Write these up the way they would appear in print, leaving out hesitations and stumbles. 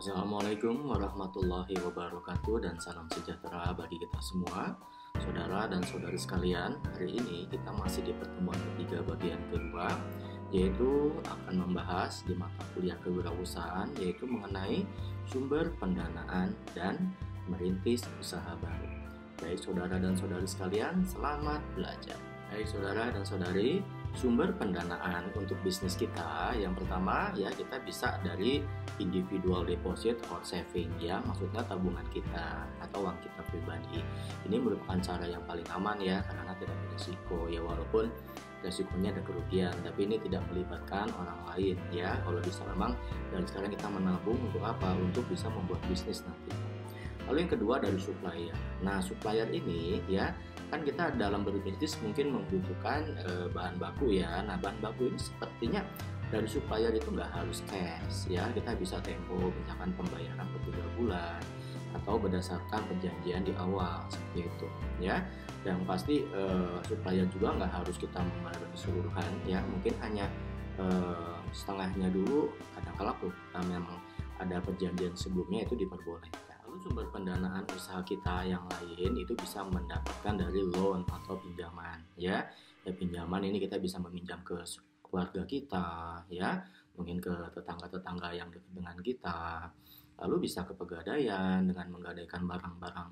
Assalamualaikum warahmatullahi wabarakatuh dan salam sejahtera bagi kita semua. Saudara dan saudari sekalian, hari ini kita masih di pertemuan ketiga bagian kedua, yaitu akan membahas di mata kuliah kewirausahaan, yaitu mengenai sumber pendanaan dan merintis usaha baru. Baik saudara dan saudari sekalian, selamat belajar. Baik saudara dan saudari, sumber pendanaan untuk bisnis kita yang pertama ya kita bisa dari individual deposit or saving, ya maksudnya tabungan kita atau uang kita pribadi. Ini merupakan cara yang paling aman ya karena tidak berisiko ya, walaupun resikonya ada kerugian, tapi ini tidak melibatkan orang lain ya. Kalau bisa memang dari sekarang kita menabung untuk apa? Untuk bisa membuat bisnis nanti. Lalu yang kedua dari supplier. Nah supplier ini ya kan kita dalam berbisnis mungkin membutuhkan bahan baku ya. Nah bahan baku ini sepertinya dari supplier itu nggak harus cash ya, kita bisa tempo misalkan pembayaran per 3 bulan atau berdasarkan perjanjian di awal seperti itu ya. Dan pasti supplier juga nggak harus kita membayar keseluruhan ya, mungkin hanya setengahnya dulu. Kadang-kala memang ada perjanjian sebelumnya itu diperbolehkan. Lalu sumber pendanaan usaha kita yang lain itu bisa mendapatkan dari loan atau pinjaman ya. Pinjaman ini kita bisa meminjam ke keluarga kita ya, mungkin ke tetangga-tetangga yang dekat dengan kita. Lalu bisa ke pegadaian dengan menggadaikan barang-barang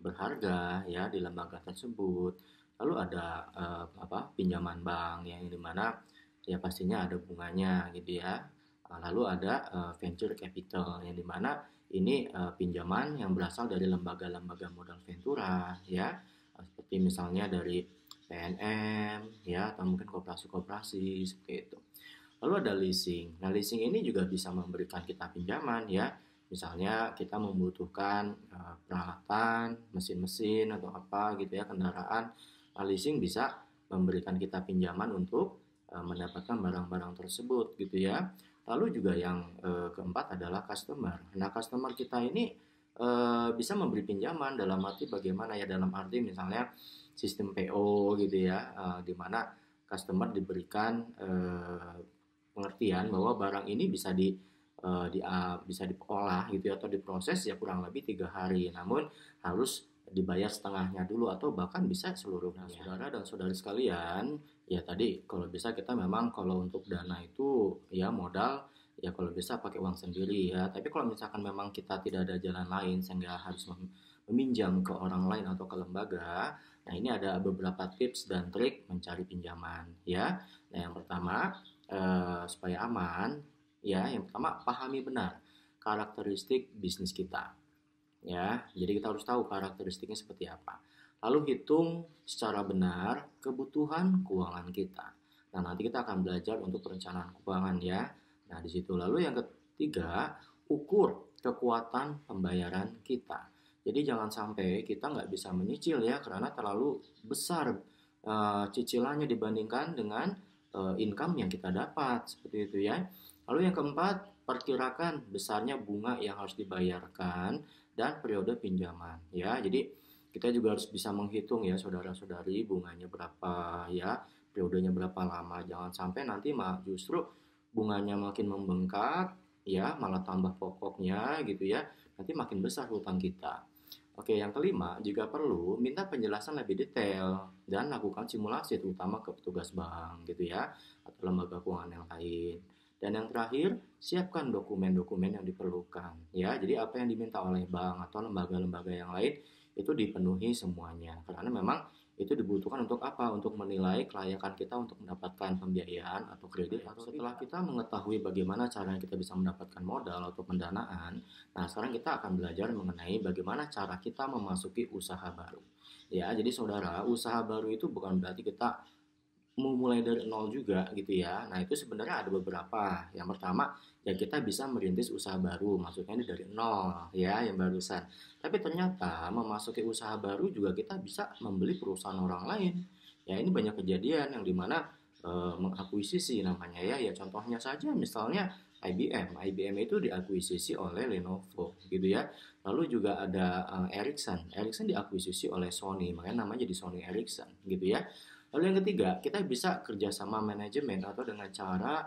berharga ya di lembaga tersebut. Lalu ada pinjaman bank yang dimana ya pastinya ada bunganya gitu ya. Lalu ada venture capital yang dimana ini pinjaman yang berasal dari lembaga-lembaga modal ventura ya, seperti misalnya dari PNM ya, atau mungkin koperasi-koperasi seperti itu. Lalu ada leasing. Nah leasing ini juga bisa memberikan kita pinjaman ya, misalnya kita membutuhkan peralatan mesin-mesin atau apa gitu ya, kendaraan. Nah, leasing bisa memberikan kita pinjaman untuk mendapatkan barang-barang tersebut gitu ya. Lalu juga yang keempat adalah customer. Nah customer kita ini bisa memberi pinjaman dalam arti bagaimana ya, dalam arti misalnya sistem PO gitu ya, di mana customer diberikan pengertian bahwa barang ini bisa bisa diolah gitu ya, atau diproses ya kurang lebih 3 hari, namun harus dibayar setengahnya dulu atau bahkan bisa seluruhnya. Nah, saudara dan saudari sekalian, ya tadi kalau bisa kita memang kalau untuk dana itu ya modal ya kalau bisa pakai uang sendiri ya. Tapi kalau misalkan memang kita tidak ada jalan lain sehingga harus meminjam ke orang lain atau ke lembaga, nah ini ada beberapa tips dan trik mencari pinjaman ya. Nah yang pertama supaya aman ya, yang pertama pahami benar karakteristik bisnis kita ya. Jadi kita harus tahu karakteristiknya seperti apa. Lalu hitung secara benar kebutuhan keuangan kita. Nah, nanti kita akan belajar untuk perencanaan keuangan ya. Nah, di situ. Lalu yang ketiga, ukur kekuatan pembayaran kita. Jadi jangan sampai kita nggak bisa menyicil ya, karena terlalu besar cicilannya dibandingkan dengan income yang kita dapat seperti itu ya. Lalu yang keempat, perkirakan besarnya bunga yang harus dibayarkan dan periode pinjaman ya. Jadi kita juga harus bisa menghitung ya saudara-saudari, bunganya berapa ya, periodenya berapa lama. Jangan sampai nanti justru bunganya makin membengkak ya, malah tambah pokoknya gitu ya, nanti makin besar hutang kita. Oke, yang kelima, jika perlu minta penjelasan lebih detail dan lakukan simulasi terutama ke petugas bank gitu ya, atau lembaga keuangan yang lain. Dan yang terakhir, siapkan dokumen-dokumen yang diperlukan ya. Jadi apa yang diminta oleh bank atau lembaga-lembaga yang lain itu dipenuhi semuanya. Karena memang itu dibutuhkan untuk apa? Untuk menilai kelayakan kita untuk mendapatkan pembiayaan atau kredit. Atau setelah kita mengetahui bagaimana cara kita bisa mendapatkan modal atau pendanaan, nah sekarang kita akan belajar mengenai bagaimana cara kita memasuki usaha baru. Ya, jadi saudara, usaha baru itu bukan berarti kita mau mulai dari nol juga gitu ya. Nah itu sebenarnya ada beberapa. Yang pertama ya kita bisa merintis usaha baru, maksudnya ini dari nol ya yang barusan. Tapi ternyata memasuki usaha baru juga kita bisa membeli perusahaan orang lain. Ya ini banyak kejadian yang dimana mengakuisisi namanya ya. Ya contohnya saja misalnya IBM. IBM itu diakuisisi oleh Lenovo gitu ya. Lalu juga ada Ericsson. Ericsson diakuisisi oleh Sony, makanya namanya jadi Sony Ericsson gitu ya. Lalu yang ketiga, kita bisa kerjasama manajemen atau dengan cara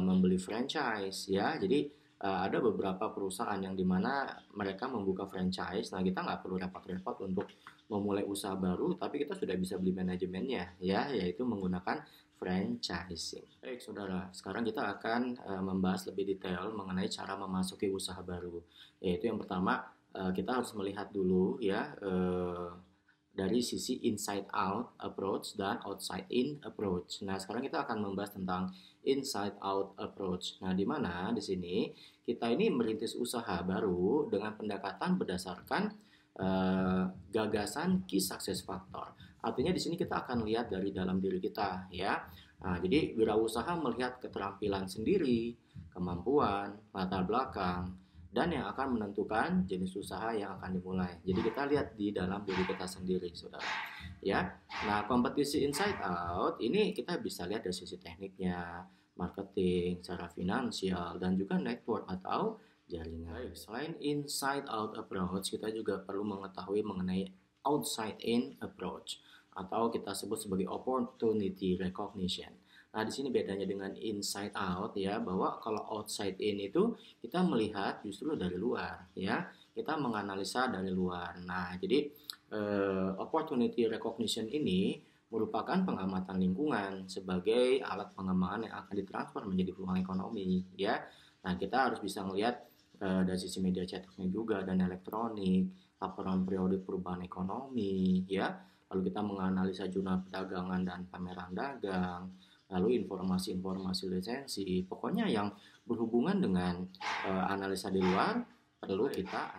membeli franchise ya. Jadi ada beberapa perusahaan yang dimana mereka membuka franchise. Nah, kita nggak perlu repot-repot untuk memulai usaha baru, tapi kita sudah bisa beli manajemennya, ya, yaitu menggunakan franchising. Baik, saudara, sekarang kita akan membahas lebih detail mengenai cara memasuki usaha baru. Yaitu yang pertama, kita harus melihat dulu ya dari sisi inside out approach dan outside in approach. Nah, sekarang kita akan membahas tentang inside out approach. Nah, di mana di sini kita ini merintis usaha baru dengan pendekatan berdasarkan gagasan key success factor. Artinya di sini kita akan lihat dari dalam diri kita ya. Nah, jadi wirausaha melihat keterampilan sendiri, kemampuan, latar belakang, dan yang akan menentukan jenis usaha yang akan dimulai. Jadi kita lihat di dalam diri kita sendiri, saudara. Ya, nah kompetisi inside out ini kita bisa lihat dari sisi tekniknya, marketing, secara finansial, dan juga network atau jaringan. Baik, selain inside out approach, kita juga perlu mengetahui mengenai outside in approach atau kita sebut sebagai opportunity recognition. Nah, di sini bedanya dengan inside out ya, bahwa kalau outside in itu kita melihat justru dari luar ya. Kita menganalisa dari luar. Nah, jadi opportunity recognition ini merupakan pengamatan lingkungan sebagai alat pengembangan yang akan ditransfer menjadi peluang ekonomi ya. Nah, kita harus bisa melihat dari sisi media cetaknya juga dan elektronik, laporan periodik perubahan ekonomi ya. Lalu kita menganalisa jurnal perdagangan dan pameran dagang, lalu informasi-informasi lisensi, pokoknya yang berhubungan dengan analisa di luar perlu kita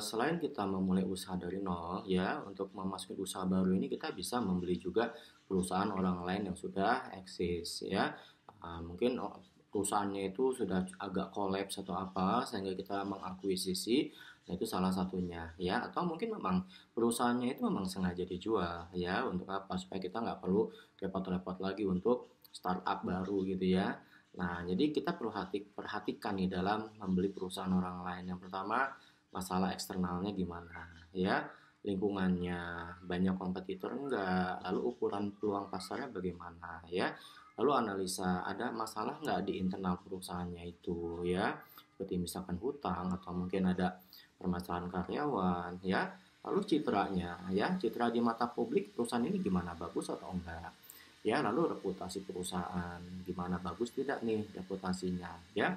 selain kita memulai usaha dari nol ya, untuk memasuki usaha baru ini kita bisa membeli juga perusahaan orang lain yang sudah eksis ya. Mungkin perusahaannya itu sudah agak kolaps atau apa sehingga kita mengakuisisi. Nah, itu salah satunya ya, atau mungkin memang perusahaannya itu memang sengaja dijual ya, untuk apa, supaya kita nggak perlu repot-repot lagi untuk startup baru gitu ya. Nah, jadi kita perlu perhatikan nih dalam membeli perusahaan orang lain. Yang pertama, masalah eksternalnya gimana ya, lingkungannya, banyak kompetitor enggak, lalu ukuran peluang pasarnya bagaimana ya, lalu analisa ada masalah nggak di internal perusahaannya itu ya, seperti misalkan hutang atau mungkin ada permasalahan karyawan ya, lalu citranya ya, citra di mata publik perusahaan ini gimana, bagus atau enggak ya, lalu reputasi perusahaan gimana, bagus tidak nih reputasinya ya,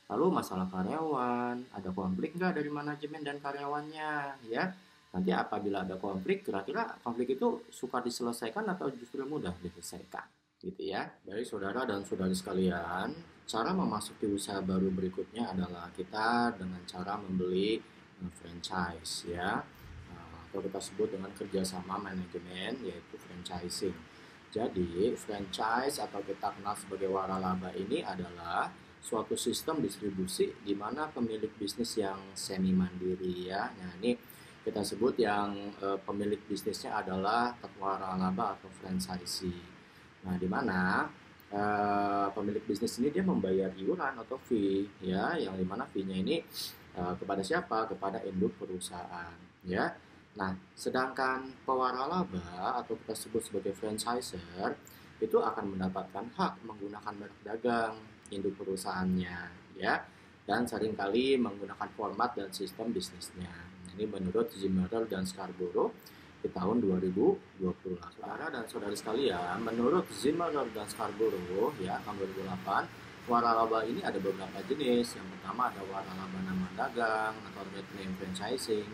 lalu masalah karyawan, ada konflik nggak dari manajemen dan karyawannya ya. Nanti apabila ada konflik, kira-kira konflik itu suka diselesaikan atau justru mudah diselesaikan gitu ya. Baik saudara dan saudari sekalian, cara memasuki usaha baru berikutnya adalah kita dengan cara membeli franchise ya, atau kita sebut dengan kerjasama manajemen, yaitu franchising. Jadi franchise atau kita kenal sebagai waralaba ini adalah suatu sistem distribusi di mana pemilik bisnis yang semi mandiri ya. Nah, ini kita sebut yang pemilik bisnisnya adalah waralaba atau franchisee. Nah, di mana pemilik bisnis ini dia membayar iuran atau fee ya, yang dimana fee-nya ini kepada siapa? Kepada induk perusahaan ya. Nah, sedangkan pewaralaba atau kita sebut sebagai franchiser itu akan mendapatkan hak menggunakan merek dagang induk perusahaannya ya, dan seringkali menggunakan format dan sistem bisnisnya. Ini menurut Zimmerer dan Scarborough di tahun 2020. Saudara dan saudari sekalian, menurut Zimmerer dan Scarborough ya tahun 2008, waralaba ini ada beberapa jenis. Yang pertama ada waralaba nama dagang atau trade name franchising.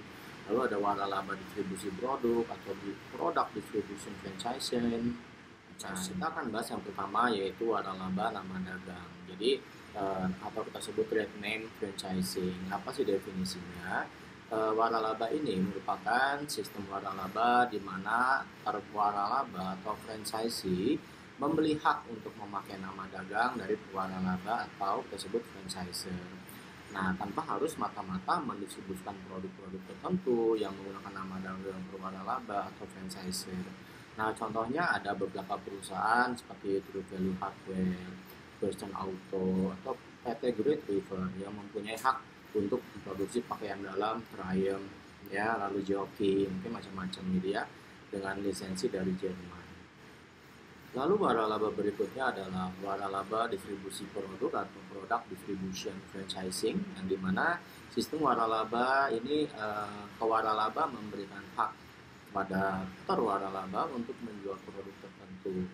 Lalu ada waralaba distribusi produk atau product distribution franchising. Nah, kita akan bahas yang pertama yaitu waralaba nama dagang. Jadi atau kita sebut trade name franchising. Apa sih definisinya? Waralaba ini merupakan sistem waralaba di mana waralaba atau franchisee membeli hak untuk memakai nama dagang dari waralaba atau tersebut franchiser. Nah, tanpa harus mata-mata mendistribusikan produk-produk tertentu yang menggunakan nama dagang waralaba atau franchiser. Nah, contohnya ada beberapa perusahaan seperti True Value Hardware, Western Auto, atau PT Great River yang mempunyai hak untuk memproduksi pakaian dalam, Triumph, ya, lalu joki, mungkin macam-macam gitu ya, dengan lisensi dari Jerman. Lalu waralaba berikutnya adalah waralaba distribusi produk atau product distribution franchising, yang dimana sistem waralaba ini ke waralaba memberikan hak kepada waralaba untuk menjual produk tertentu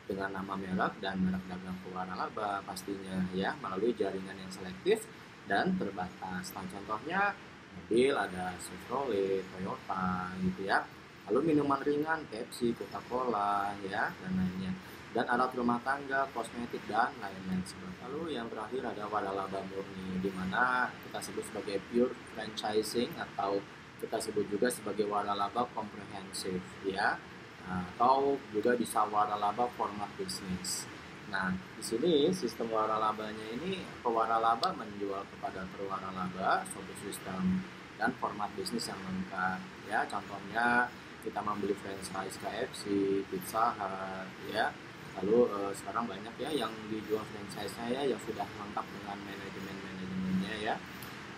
dengan nama merek dan merek dagang ke waralaba pastinya ya, melalui jaringan yang selektif dan terbatas. Nah, contohnya mobil ada Chevrolet, Toyota gitu ya. Lalu minuman ringan Pepsi, Coca-Cola ya dan lainnya. Dan alat rumah tangga, kosmetik dan lain-lain sebagainya. Lalu yang terakhir ada waralaba murni, di mana kita sebut sebagai pure franchising atau kita sebut juga sebagai waralaba komprehensif ya. Nah, atau juga bisa waralaba format bisnis. Nah, di sini sistem waralabanya ini pewaralaba menjual kepada perwaralaba suatu sistem dan format bisnis yang lengkap ya. Contohnya kita membeli franchise KFC, Pizza Hut ya. Lalu sekarang banyak ya yang dijual franchise-nya ya yang sudah lengkap dengan manajemennya ya.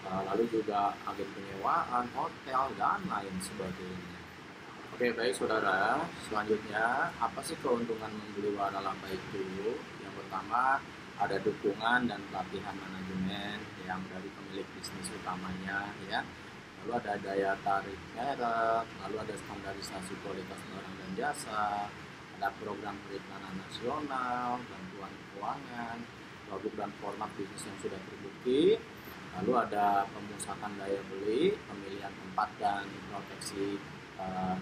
Lalu juga agen penyewaan, hotel dan lain sebagainya. Oke, baik saudara. Selanjutnya, apa sih keuntungan membeli waralaba itu? Yang pertama, ada dukungan dan pelatihan manajemen yang dari pemilik bisnis utamanya ya. Lalu ada daya tarik merek, lalu ada standarisasi kualitas barang dan jasa, ada program periklanan nasional, bantuan keuangan, produk dan format bisnis yang sudah terbukti, lalu ada pemusatan daya beli, pemilihan tempat dan proteksi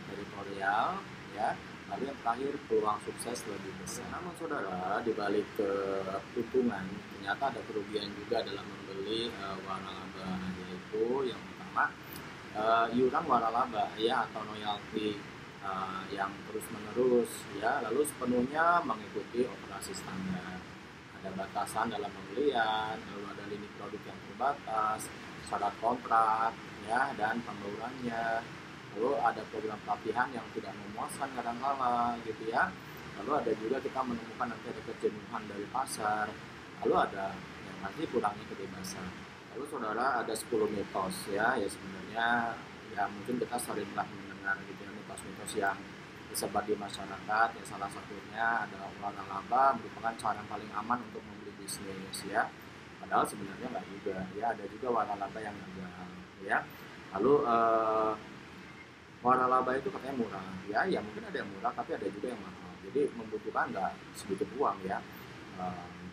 teritorial ya. Lalu yang terakhir peluang sukses lebih besar. Namun saudara, di balik keuntungan ternyata ada kerugian juga dalam membeli waralaba, yaitu yang pertama iuran waralaba ya atau royalti yang terus menerus ya, lalu sepenuhnya mengikuti operasi standar. Ada batasan dalam pembelian, lalu ada limit produk yang terbatas, syarat kontrak ya dan pembaurannya. Lalu ada program pelatihan yang tidak memuaskan kadang-kala gitu ya. Lalu ada juga kita menemukan nanti ada kejenuhan dari pasar. Lalu ada yang nanti kurangnya kebebasan. Lalu saudara ada 10 mitos ya sebenarnya ya mungkin kita seringlah mendengar gitu ya mitos-mitos yang disebar di masyarakat ya, salah satunya adalah waralaba merupakan cara yang paling aman untuk membeli bisnis ya. Padahal sebenarnya nggak juga ya, ada juga waralaba yang gagal ya. Lalu waralaba itu katanya murah ya mungkin ada yang murah tapi ada juga yang mahal, jadi membutuhkan nggak sedikit uang ya,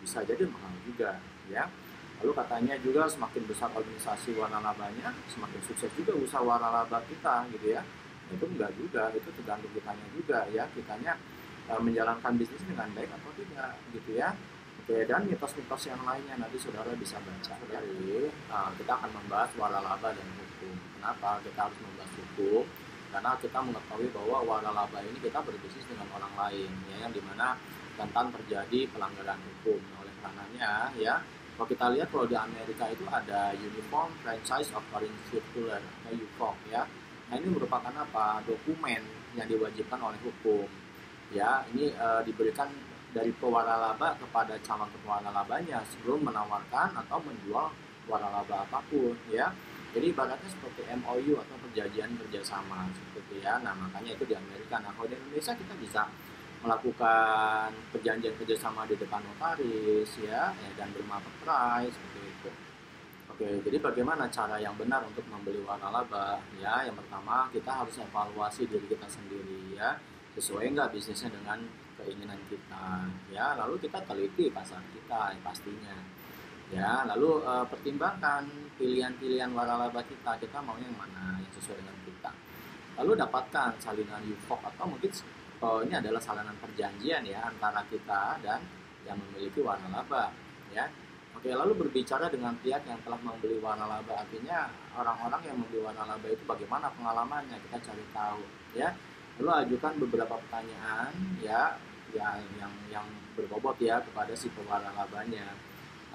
bisa jadi mahal juga ya. Lalu katanya juga semakin besar organisasi waralabanya semakin sukses juga usaha waralaba kita gitu ya. Itu enggak juga, itu tergantung kitanya juga ya, kitanya menjalankan bisnis dengan baik atau tidak gitu ya. Oke, dan mitos-mitos yang lainnya nanti saudara bisa baca dari kita akan membahas waralaba dan hukum. Kenapa kita harus membahas hukum? Karena kita mengetahui bahwa waralaba ini kita berbisnis dengan orang lain ya, yang dimana rentan terjadi pelanggaran hukum. Oleh karenanya ya, kalau kita lihat kalau di Amerika itu ada Uniform Franchise Offering Circular atau UFOC ya. Nah, ini merupakan apa? Dokumen yang diwajibkan oleh hukum ya. Ini diberikan dari pewaralaba kepada calon pewaralabanya sebelum menawarkan atau menjual waralaba apapun ya. Jadi ibaratnya seperti MOU atau perjanjian kerjasama seperti ya. Nah, makanya itu di Amerika. Nah, kalau di Indonesia kita bisa melakukan perjanjian kerjasama di depan notaris ya dan bermaterai seperti itu. Oke, jadi bagaimana cara yang benar untuk membeli waralaba ya? Yang pertama kita harus evaluasi diri kita sendiri ya, sesuai nggak bisnisnya dengan keinginan kita ya. Lalu kita teliti pasar kita ya, pastinya ya. Lalu pertimbangkan pilihan-pilihan waralaba kita mau yang mana yang sesuai dengan kita. Lalu dapatkan salinan UFOC atau mungkin ini adalah salinan perjanjian ya antara kita dan yang memiliki waralaba ya. Oke, lalu berbicara dengan pihak yang telah membeli waralaba, artinya orang-orang yang membeli waralaba itu bagaimana pengalamannya, kita cari tahu ya. Lalu ajukan beberapa pertanyaan ya yang berbobot ya kepada si pewaralabanya.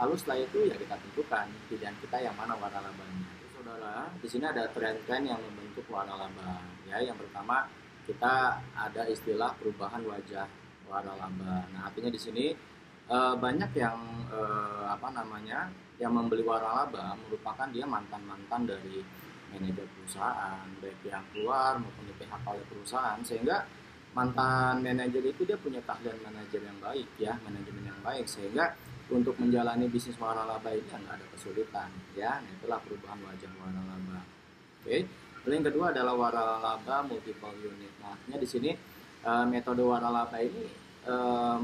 Lalu setelah itu ya kita tentukan pilihan kita yang mana waralabanya. Saudara, di sini ada tren-tren yang membentuk waralaba ya. Yang pertama kita ada istilah perubahan wajah waralaba. Nah, artinya di sini banyak yang yang membeli waralaba merupakan dia mantan-mantan dari manajer perusahaan baik yang keluar maupun di PHK oleh perusahaan, sehingga mantan manajer itu dia punya keahlian manajer yang baik ya, manajemen yang baik, sehingga untuk menjalani bisnis waralaba ini nggak ada kesulitan ya. Nah, itulah perubahan wajah waralaba. Oke. Lalu yang kedua adalah waralaba multiple unit. Nah, artinya di sini metode waralaba ini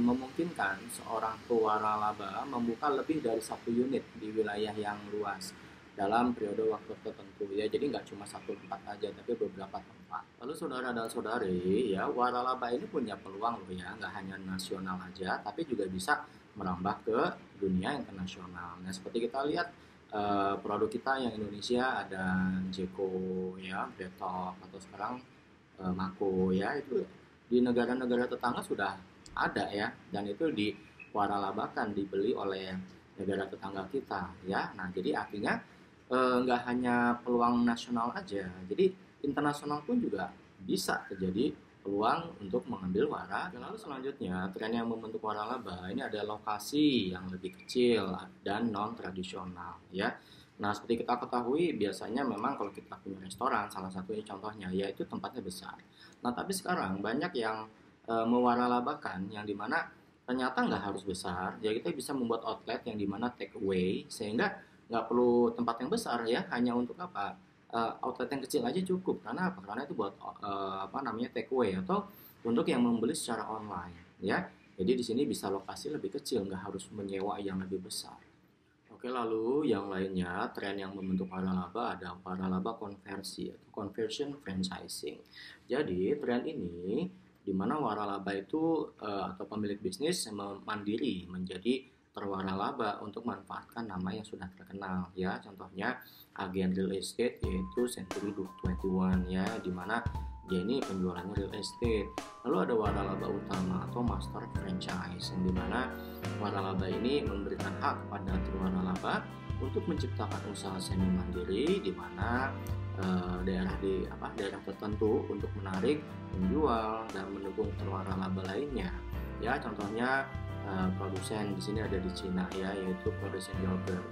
memungkinkan seorang pewaralaba membuka lebih dari satu unit di wilayah yang luas dalam periode waktu tertentu ya. Jadi nggak cuma satu tempat aja, tapi beberapa tempat. Lalu saudara dan saudari ya, waralaba ini punya peluang loh ya, nggak hanya nasional aja, tapi juga bisa merambah ke dunia internasional. Nah, seperti kita lihat produk kita yang Indonesia ada Jeko ya, Bretok, atau sekarang Mako ya, itu di negara-negara tetangga sudah ada ya, dan itu diwaralabakan, dibeli oleh negara tetangga kita ya. Nah, jadi artinya nggak hanya peluang nasional aja, jadi internasional pun juga bisa terjadi peluang untuk mengambil wara. Dan lalu selanjutnya, tren yang membentuk waralaba ini ada lokasi yang lebih kecil dan non tradisional ya. Nah, seperti kita ketahui, biasanya memang kalau kita punya restoran, salah satunya contohnya yaitu tempatnya besar. Nah, tapi sekarang banyak yang mewaralabakan, yang dimana ternyata nggak harus besar, ya kita bisa membuat outlet yang dimana take away, sehingga nggak perlu tempat yang besar ya, hanya untuk apa, outlet yang kecil aja cukup. Karena apa? Karena itu buat apa namanya, take away, atau untuk yang membeli secara online ya. Jadi di sini bisa lokasi lebih kecil, nggak harus menyewa yang lebih besar. Oke, lalu yang lainnya, tren yang membentuk waralaba ada waralaba konversi atau conversion franchising. Jadi tren ini di mana waralaba itu atau pemilik bisnis mandiri menjadi terwaralaba untuk memanfaatkan nama yang sudah terkenal ya. Contohnya agen real estate yaitu Century 21 ya, di mana dia ini penjualannya real estate. Lalu ada waralaba utama atau master franchise, yang dimana waralaba ini memberikan hak kepada terwaralaba untuk menciptakan usaha semi mandiri, di mana daerah tertentu untuk menarik, menjual, dan mendukung terwaralaba lainnya. Ya, contohnya produsen di sini ada di Cina ya, yaitu produsen yogurt.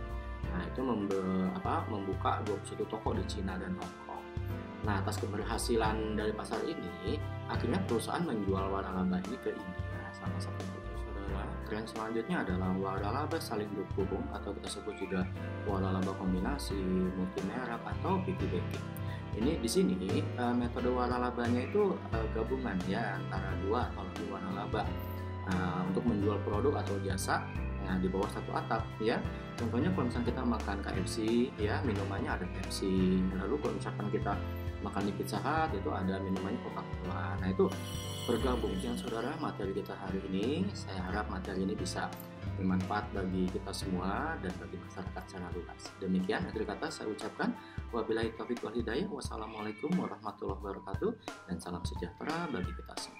Nah, itu membuka 21 toko di Cina dan Hong Kong. Nah, atas keberhasilan dari pasar ini, akhirnya perusahaan menjual waralaba ini ke India, salah satu itu. Saudara, tren selanjutnya adalah waralaba saling berhubung, atau kita sebut juga waralaba kombinasi, multi merek, atau piggyback. Ini di sini metode waralabanya itu gabungan ya antara dua atau lebih waralaba untuk menjual produk atau jasa di bawah satu atap ya. Contohnya kalau misalkan kita makan KFC ya, minumannya ada Pepsi. Lalu kalau misalkan kita makan di Pizza Hut, itu ada minumannya Coca-Cola. Nah, itu bergabung. Yang saudara, materi kita hari ini, saya harap materi ini bisa bermanfaat bagi kita semua dan bagi masyarakat secara luas. Demikian akhir kata saya ucapkan, wabillahi taufiq wal hidayah, wassalamualaikum warahmatullahi wabarakatuh, dan salam sejahtera bagi kita semua.